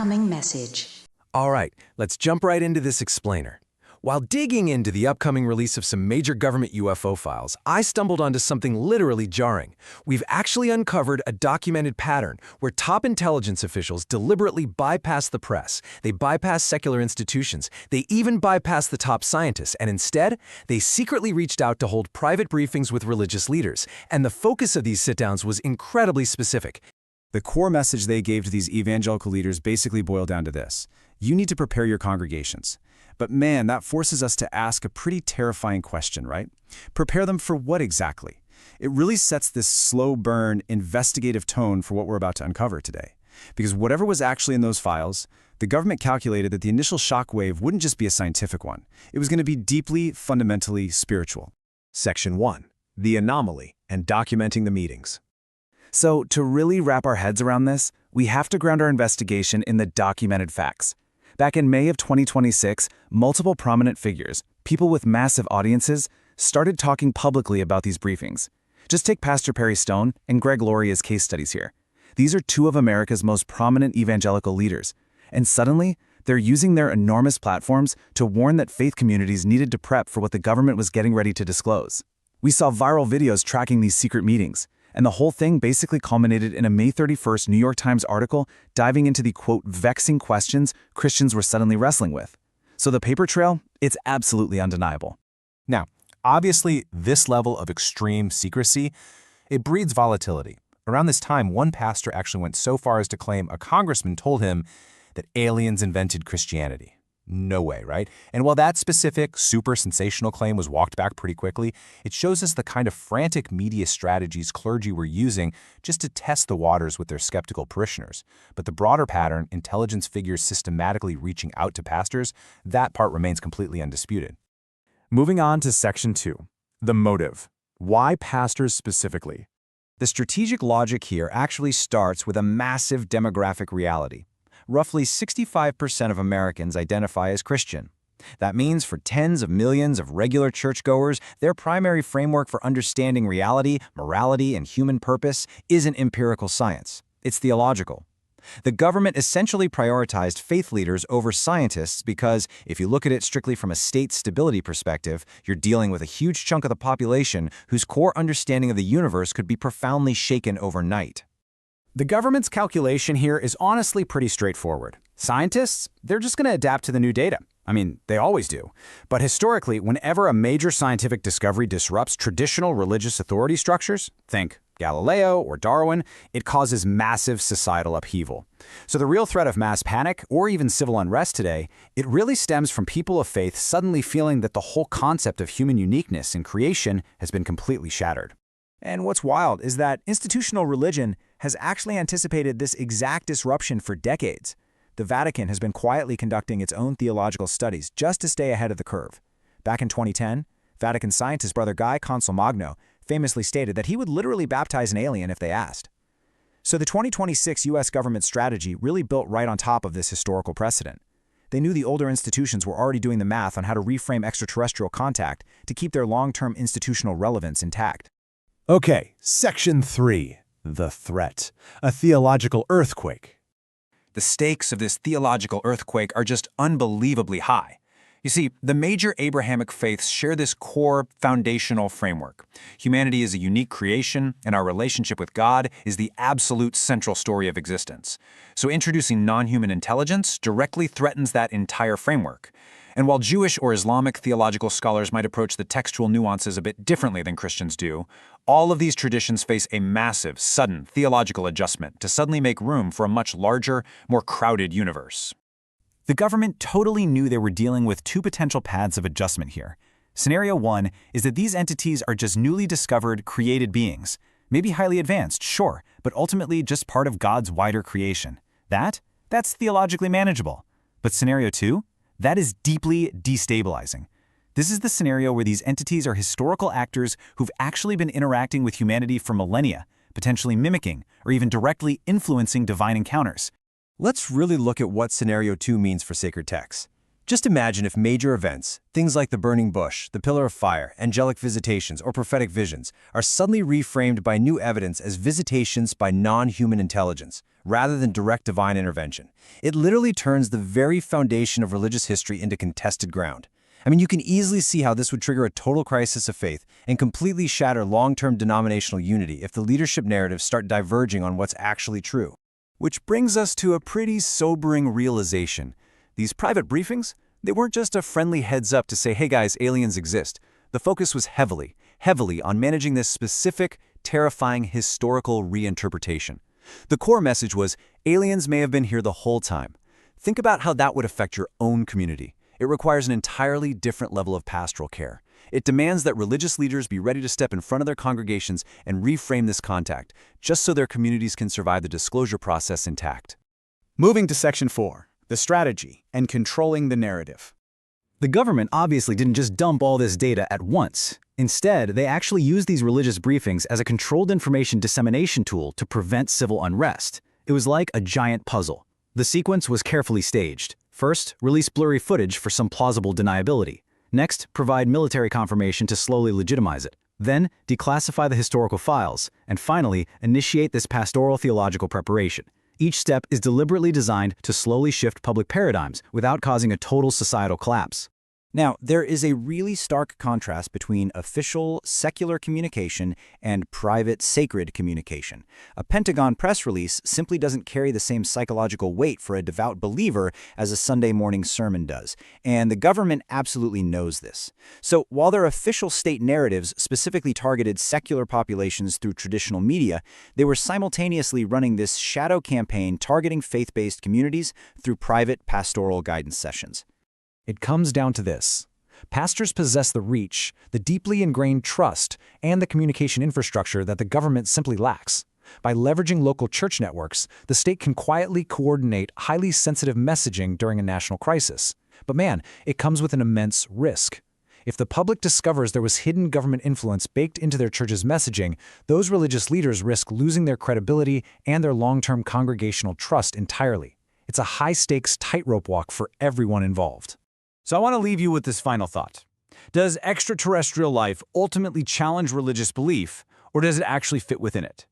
Upcoming message. All right, let's jump right into this explainer. While digging into the upcoming release of some major government UFO files, I stumbled onto something literally jarring. We've actually uncovered a documented pattern where top intelligence officials deliberately bypass the press, they bypass secular institutions, they even bypass the top scientists, and instead, they secretly reached out to hold private briefings with religious leaders. And the focus of these sit-downs was incredibly specific. The core message they gave to these evangelical leaders basically boiled down to this: you need to prepare your congregations. But man, that forces us to ask a pretty terrifying question, right? Prepare them for what exactly? It really sets this slow burn, investigative tone for what we're about to uncover today. Because whatever was actually in those files, the government calculated that the initial shock wave wouldn't just be a scientific one. It was going to be deeply, fundamentally spiritual. Section 1. The anomaly and documenting the meetings. So, to really wrap our heads around this, we have to ground our investigation in the documented facts. Back in May of 2026, multiple prominent figures, people with massive audiences, started talking publicly about these briefings. Just take Pastor Perry Stone and Greg Laurie as case studies here. These are two of America's most prominent evangelical leaders, and suddenly, they're using their enormous platforms to warn that faith communities needed to prep for what the government was getting ready to disclose. We saw viral videos tracking these secret meetings, and the whole thing basically culminated in a May 31st New York Times article diving into the, quote, vexing questions Christians were suddenly wrestling with. So the paper trail, it's absolutely undeniable. Now, obviously, this level of extreme secrecy, it breeds volatility. Around this time, one pastor actually went so far as to claim a congressman told him that aliens invented Christianity. No way, right? And while that specific, super sensational claim was walked back pretty quickly, it shows us the kind of frantic media strategies clergy were using just to test the waters with their skeptical parishioners. But the broader pattern, intelligence figures systematically reaching out to pastors, that part remains completely undisputed. Moving on to Section 2, the motive. Why pastors specifically? The strategic logic here actually starts with a massive demographic reality. Roughly 65% of Americans identify as Christian. That means for tens of millions of regular churchgoers, their primary framework for understanding reality, morality, and human purpose isn't empirical science. It's theological. The government essentially prioritized faith leaders over scientists because, if you look at it strictly from a state stability perspective, you're dealing with a huge chunk of the population whose core understanding of the universe could be profoundly shaken overnight. The government's calculation here is honestly pretty straightforward. Scientists, they're just going to adapt to the new data. I mean, they always do. But historically, whenever a major scientific discovery disrupts traditional religious authority structures, think Galileo or Darwin, it causes massive societal upheaval. So the real threat of mass panic, or even civil unrest today, it really stems from people of faith suddenly feeling that the whole concept of human uniqueness in creation has been completely shattered. And what's wild is that institutional religion has actually anticipated this exact disruption for decades. The Vatican has been quietly conducting its own theological studies just to stay ahead of the curve. Back in 2010, Vatican scientist Brother Guy Consolmagno famously stated that he would literally baptize an alien if they asked. So the 2026 U.S. government strategy really built right on top of this historical precedent. They knew the older institutions were already doing the math on how to reframe extraterrestrial contact to keep their long-term institutional relevance intact. Okay, Section 3. The threat. A theological earthquake. The stakes of this theological earthquake are just unbelievably high. You see, the major Abrahamic faiths share this core foundational framework. Humanity is a unique creation, and our relationship with God is the absolute central story of existence. So introducing non-human intelligence directly threatens that entire framework. And while Jewish or Islamic theological scholars might approach the textual nuances a bit differently than Christians do, all of these traditions face a massive, sudden theological adjustment to suddenly make room for a much larger, more crowded universe. The government totally knew they were dealing with two potential paths of adjustment here. Scenario 1 is that these entities are just newly discovered, created beings. Maybe highly advanced, sure, but ultimately just part of God's wider creation. That's theologically manageable. But Scenario 2? That is deeply destabilizing. This is the scenario where these entities are historical actors who've actually been interacting with humanity for millennia, potentially mimicking or even directly influencing divine encounters. Let's really look at what Scenario 2 means for sacred texts. Just imagine if major events, things like the burning bush, the pillar of fire, angelic visitations, or prophetic visions, are suddenly reframed by new evidence as visitations by non-human intelligence, rather than direct divine intervention. It literally turns the very foundation of religious history into contested ground. I mean, you can easily see how this would trigger a total crisis of faith and completely shatter long-term denominational unity if the leadership narratives start diverging on what's actually true. Which brings us to a pretty sobering realization. These private briefings, they weren't just a friendly heads up to say, hey guys, aliens exist. The focus was heavily on managing this specific, terrifying historical reinterpretation. The core message was, aliens may have been here the whole time. Think about how that would affect your own community. It requires an entirely different level of pastoral care. It demands that religious leaders be ready to step in front of their congregations and reframe this contact, just so their communities can survive the disclosure process intact. Moving to Section 4, the strategy and controlling the narrative. The government obviously didn't just dump all this data at once. Instead, they actually used these religious briefings as a controlled information dissemination tool to prevent civil unrest. It was like a giant puzzle. The sequence was carefully staged. First, release blurry footage for some plausible deniability. Next, provide military confirmation to slowly legitimize it. Then, declassify the historical files. And finally, initiate this pastoral theological preparation. Each step is deliberately designed to slowly shift public paradigms without causing a total societal collapse. Now, there is a really stark contrast between official, secular communication and private, sacred communication. A Pentagon press release simply doesn't carry the same psychological weight for a devout believer as a Sunday morning sermon does, and the government absolutely knows this. So, while their official state narratives specifically targeted secular populations through traditional media, they were simultaneously running this shadow campaign targeting faith-based communities through private pastoral guidance sessions. It comes down to this. Pastors possess the reach, the deeply ingrained trust, and the communication infrastructure that the government simply lacks. By leveraging local church networks, the state can quietly coordinate highly sensitive messaging during a national crisis. But man, it comes with an immense risk. If the public discovers there was hidden government influence baked into their church's messaging, those religious leaders risk losing their credibility and their long-term congregational trust entirely. It's a high-stakes tightrope walk for everyone involved. So I want to leave you with this final thought. Does extraterrestrial life ultimately challenge religious belief, or does it actually fit within it?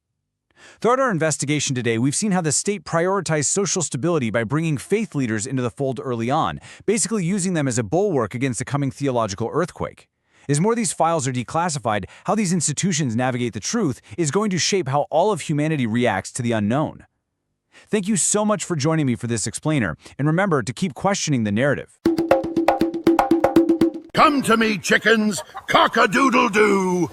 Throughout our investigation today, we've seen how the state prioritized social stability by bringing faith leaders into the fold early on, basically using them as a bulwark against the coming theological earthquake. As more of these files are declassified, how these institutions navigate the truth is going to shape how all of humanity reacts to the unknown. Thank you so much for joining me for this explainer, and remember to keep questioning the narrative. Come to me, chickens! Cock-a-doodle-doo!